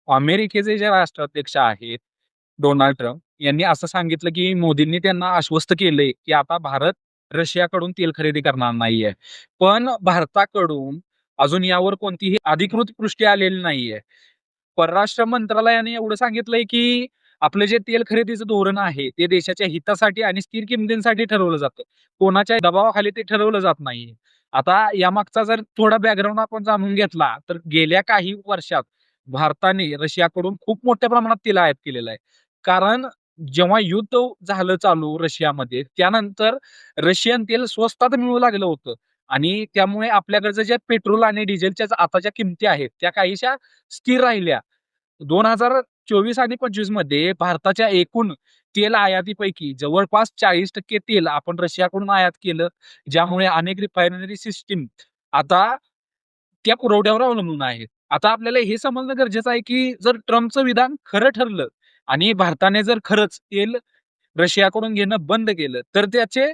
अमेरिकेचे जे राष्ट्राध्यक्ष आहेत, डोनाल्ड ट्रम्प यांनी असं सांगितलं, की मोदींनी त्यांना आश्वस्त केलंय, की आता भारत रशियाकडून तेल खरेदी करणार नाहीये. पण भारताकडून अजून यावर कोणतीही अधिकृत पुष्टी आलेली नाहीये. परराष्ट्र मंत्रालयाने एवढं सांगितलंय, की आपलं जे तेल खरेदीचं धोरण आहे, ते देशाच्या हितासाठी आणि स्थिर किमतींसाठी ठरवलं जातं. कोणाच्या दबावाखाली ते ठरवलं जात नाहीये. आता यामागचा जर थोडा बॅकग्राऊंड आपण जाणून घेतला, तर गेल्या काही वर्षात भारताने रशियाकडून खूप मोठ्या प्रमाणात तेल आयात केलेलं आहे. कारण जेव्हा युद्ध झालं चालू रशियामध्ये, त्यानंतर रशियन तेल स्वस्तात मिळू लागलं होतं आणि त्यामुळे आपल्याकडचं जे पेट्रोल आणि डिझेलच्या आता ज्या किमती आहेत, त्या काहीशा स्थिर राहिल्या. 2024 आणि 25 मध्ये भारताच्या एकूण तेल आयातीपैकी जवळपास 40% तेल आपण रशियाकडून आयात केलं. ज्यामुळे अनेक रिफायनरी सिस्टीम आता त्या पुरवठ्यावर अवलंबून आहेत. आता आपल्याला हे समजणं गरजेचं आहे, की जर ट्रम्पचं विधान खरं ठरलं आणि भारताने जर खरंच तेल रशियाकडून घेणं बंद केलं, तर त्याचे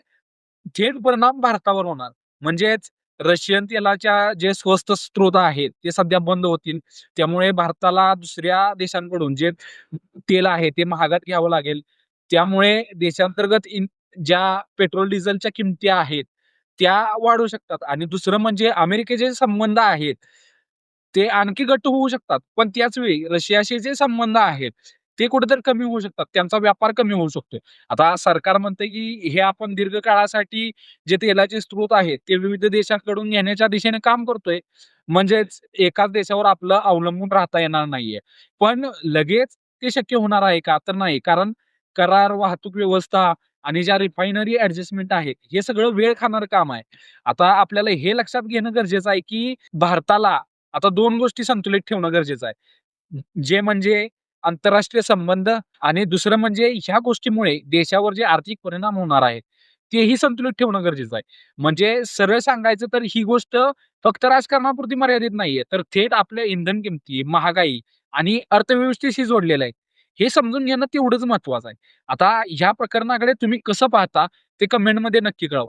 थेट परिणाम भारतावर होणार. म्हणजेच रशियन तेलाच्या जे स्वस्त स्त्रोत आहेत, ते सध्या बंद होतील. त्यामुळे भारताला दुसऱ्या देशांकडून जे तेल आहे, ते महागात घ्यावं लागेल. त्यामुळे देशांतर्गत ज्या पेट्रोल, डिझेलच्या किमती आहेत, त्या वाढू शकतात आणि दुसरं म्हणजे अमेरिकेचे संबंध आहेत, ते आणखी घट्ट होऊ शकतात. पण त्याच वेळी रशियाशी जे संबंध आहेत, ते कुठेतरी कमी होऊ शकतात. त्यांचा व्यापार कमी होऊ शकतो. आता सरकार म्हणतंय, की हे आपण दीर्घकाळासाठी जे तेलाचे स्रोत आहेत, ते विविध देशांकडून येण्याच्या दिशेने काम करतोय. म्हणजेच एकाच देशावर आपलं अवलंबून राहता येणार नाहीये. पण लगेच ते शक्य होणार आहे का? तर नाही. कारण करार, वाहतूक व्यवस्था आणि ज्या रिफायनरी ॲडजस्टमेंट आहेत, हे सगळं वेळ खाणारं काम आहे. आता आपल्याला हे लक्षात घेणं गरजेचं आहे, की भारताला आता 2 गोष्टी संतुलित ठेवणं गरजेचं आहे. जे म्हणजे आंतरराष्ट्रीय संबंध आणि दुसरं म्हणजे ह्या गोष्टीमुळे देशावर जे आर्थिक परिणाम होणार आहेत, तेही संतुलित ठेवणं गरजेचं आहे. म्हणजे सरळ सांगायचं तर ही गोष्ट फक्त राजकारणापुरती मर्यादित नाहीये, तर थेट आपल्या इंधन किमती, महागाई आणि अर्थव्यवस्थेशी जोडलेलं आहे. हे समजून घेणं तेवढंच महत्वाचं आहे. आता ह्या प्रकरणाकडे तुम्ही कसं पाहता ते कमेंटमध्ये नक्की कळवा.